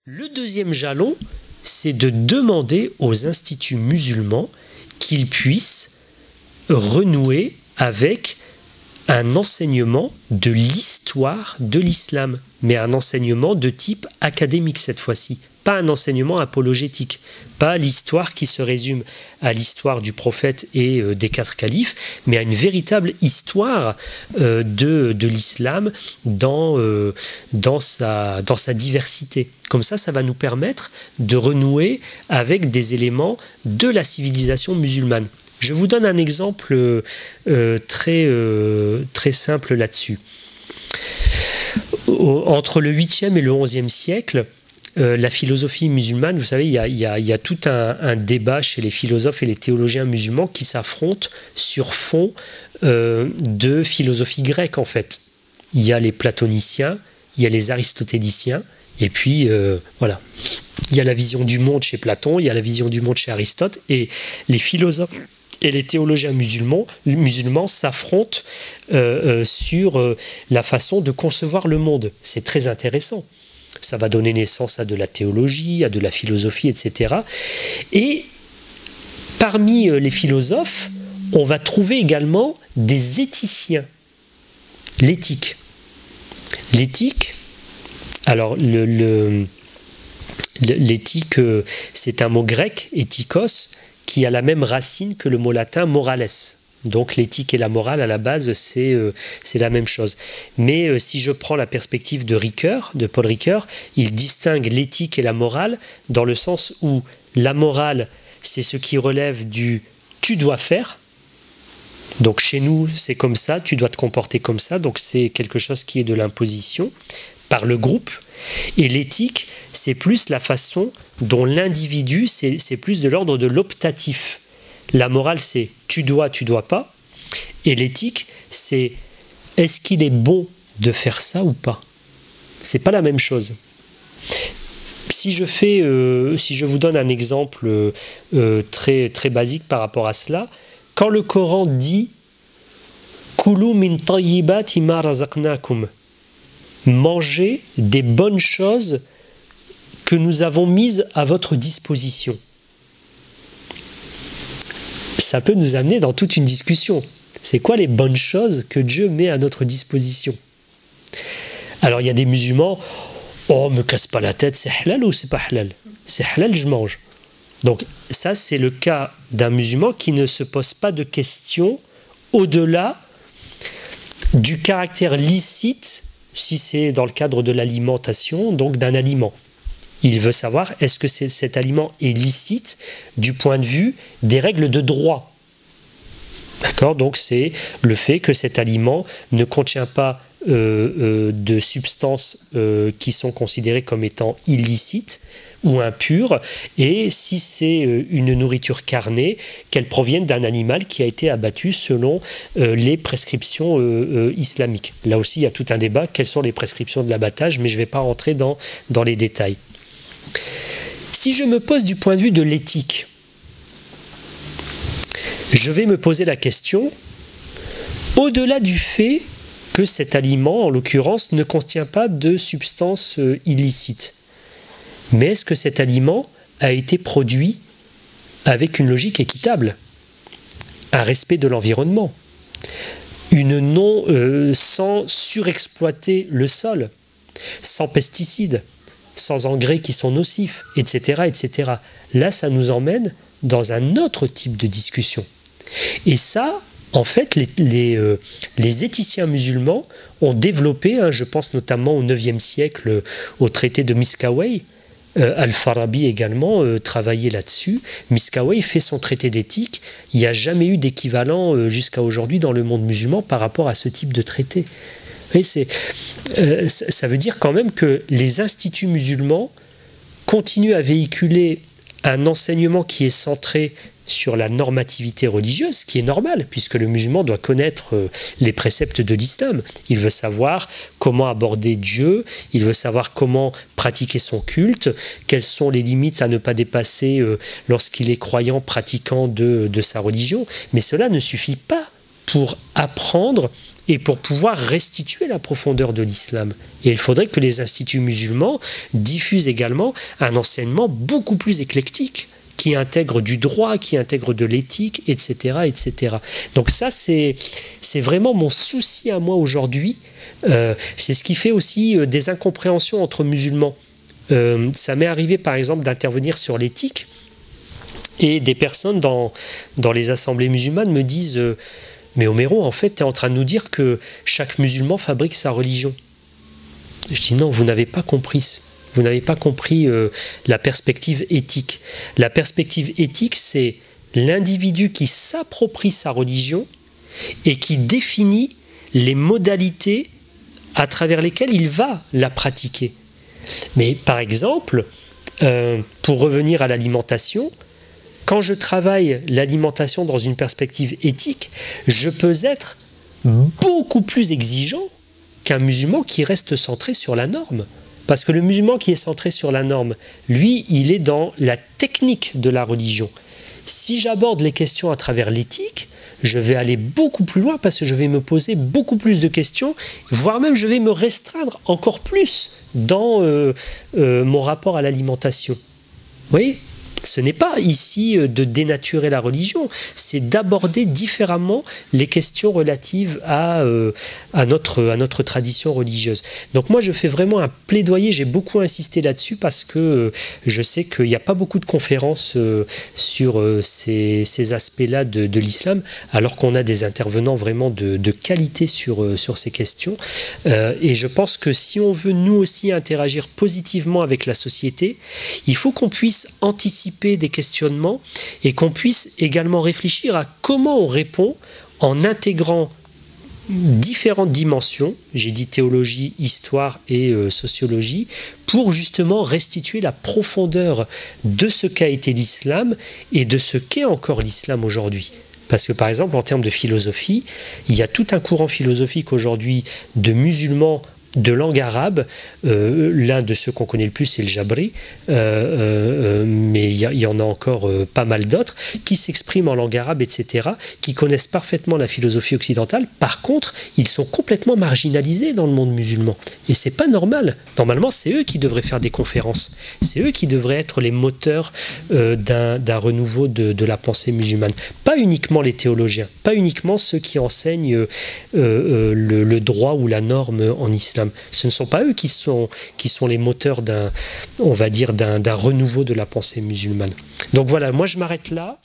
Le deuxième jalon, c'est de demander aux instituts musulmans qu'ils puissent renouer avec un enseignement de l'histoire de l'islam, mais un enseignement de type académique cette fois-ci, pas un enseignement apologétique, pas l'histoire qui se résume à l'histoire du prophète et des 4 califes, mais à une véritable histoire de l'islam dans sa diversité. Comme ça va nous permettre de renouer avec des éléments de la civilisation musulmane. Je vous donne un exemple très simple là-dessus. Entre le 8e et le 11e siècle, la philosophie musulmane, vous savez, il y a tout un débat chez les philosophes et les théologiens musulmans qui s'affrontent sur fond de philosophie grecque, en fait. Il y a les platoniciens, il y a les aristotéliciens, et puis voilà. Il y a la vision du monde chez Platon, il y a la vision du monde chez Aristote, et les philosophes et les théologiens musulmans s'affrontent sur la façon de concevoir le monde. C'est très intéressant. Ça va donner naissance à de la théologie, à de la philosophie, etc. Et parmi les philosophes, on va trouver également des éthiciens. L'éthique. L'éthique, alors l'éthique, c'est un mot grec, éthikos, qui a la même racine que le mot latin morales. Donc l'éthique et la morale, à la base, c'est la même chose. Mais si je prends la perspective de Ricoeur, de Paul Ricoeur, il distingue l'éthique et la morale dans le sens où la morale, c'est ce qui relève du « tu dois faire ». Donc chez nous, c'est comme ça, tu dois te comporter comme ça. Donc c'est quelque chose qui est de l'imposition par le groupe. Et l'éthique, c'est plus la façon dont l'individu, c'est plus de l'ordre de l'optatif. La morale, c'est tu dois pas. Et l'éthique, c'est est-ce qu'il est bon de faire ça ou pas? C'est pas la même chose. Si je vous donne un exemple très basique par rapport à cela, quand le Coran dit Kulu min tayyibati ma razaqnakum, mangez des bonnes choses que nous avons mises à votre disposition. Ça peut nous amener dans toute une discussion. C'est quoi les bonnes choses que Dieu met à notre disposition? Alors il y a des musulmans, oh me casse pas la tête, c'est halal ou c'est pas halal? C'est halal, je mange. Donc ça c'est le cas d'un musulman qui ne se pose pas de questions au-delà du caractère licite, si c'est dans le cadre de l'alimentation, donc d'un aliment. Il veut savoir est-ce que cet aliment est licite du point de vue des règles de droit. D'accord? Donc c'est le fait que cet aliment ne contient pas de substances qui sont considérées comme étant illicites ou impures, et si c'est une nourriture carnée, qu'elle provienne d'un animal qui a été abattu selon les prescriptions islamiques. Là aussi, il y a tout un débat, quelles sont les prescriptions de l'abattage, mais je ne vais pas rentrer dans les détails. Si je me pose du point de vue de l'éthique, je vais me poser la question, au-delà du fait que cet aliment, en l'occurrence, ne contient pas de substances illicites, mais est-ce que cet aliment a été produit avec une logique équitable, un respect de l'environnement, sans surexploiter le sol, sans pesticides, sans engrais qui sont nocifs, etc., etc. Là, ça nous emmène dans un autre type de discussion. Et ça, en fait, les éthiciens musulmans ont développé, je pense notamment au 9e siècle, au traité de Miskawayh, Al-Farabi également travaillait là-dessus. Miskawayh fait son traité d'éthique. Il n'y a jamais eu d'équivalent jusqu'à aujourd'hui dans le monde musulman par rapport à ce type de traité. Et ça veut dire quand même que les instituts musulmans continuent à véhiculer un enseignement qui est centré sur la normativité religieuse, ce qui est normal, puisque le musulman doit connaître les préceptes de l'islam. Il veut savoir comment aborder Dieu, il veut savoir comment pratiquer son culte, quelles sont les limites à ne pas dépasser lorsqu'il est croyant, pratiquant de sa religion. Mais cela ne suffit pas pour apprendre et pour pouvoir restituer la profondeur de l'islam. Et il faudrait que les instituts musulmans diffusent également un enseignement beaucoup plus éclectique, qui intègre du droit, qui intègre de l'éthique, etc., etc. Donc ça, c'est vraiment mon souci à moi aujourd'hui. C'est ce qui fait aussi des incompréhensions entre musulmans. Ça m'est arrivé, par exemple, d'intervenir sur l'éthique, et des personnes dans les assemblées musulmanes me disent mais Homero, en fait, tu es en train de nous dire que chaque musulman fabrique sa religion. Je dis non, vous n'avez pas compris. Vous n'avez pas compris la perspective éthique. La perspective éthique, c'est l'individu qui s'approprie sa religion et qui définit les modalités à travers lesquelles il va la pratiquer. Mais par exemple, pour revenir à l'alimentation, quand je travaille l'alimentation dans une perspective éthique, je peux être beaucoup plus exigeant qu'un musulman qui reste centré sur la norme. Parce que le musulman qui est centré sur la norme, lui, il est dans la technique de la religion. Si j'aborde les questions à travers l'éthique, je vais aller beaucoup plus loin parce que je vais me poser beaucoup plus de questions, voire même je vais me restreindre encore plus dans mon rapport à l'alimentation. Vous voyez ? Ce n'est pas ici de dénaturer la religion, c'est d'aborder différemment les questions relatives à notre tradition religieuse. Donc moi je fais vraiment un plaidoyer, j'ai beaucoup insisté là-dessus parce que je sais qu'il n'y a pas beaucoup de conférences sur ces aspects-là de l'islam, alors qu'on a des intervenants vraiment de qualité sur ces questions. Et je pense que si on veut nous aussi interagir positivement avec la société, il faut qu'on puisse anticiper des questionnements et qu'on puisse également réfléchir à comment on répond en intégrant différentes dimensions, j'ai dit théologie, histoire et sociologie, pour justement restituer la profondeur de ce qu'a été l'islam et de ce qu'est encore l'islam aujourd'hui. Parce que par exemple, en termes de philosophie, il y a tout un courant philosophique aujourd'hui de musulmans de langue arabe, l'un de ceux qu'on connaît le plus c'est le Jabri, mais il y en a encore pas mal d'autres qui s'expriment en langue arabe, etc., qui connaissent parfaitement la philosophie occidentale. Par contre, ils sont complètement marginalisés dans le monde musulman. Et c'est pas normal. Normalement, c'est eux qui devraient faire des conférences. C'est eux qui devraient être les moteurs d'un renouveau de la pensée musulmane. Pas uniquement les théologiens, pas uniquement ceux qui enseignent le droit ou la norme en islam. Ce ne sont pas eux qui sont les moteurs d'un renouveau de la pensée musulmane. Donc voilà, moi je m'arrête là.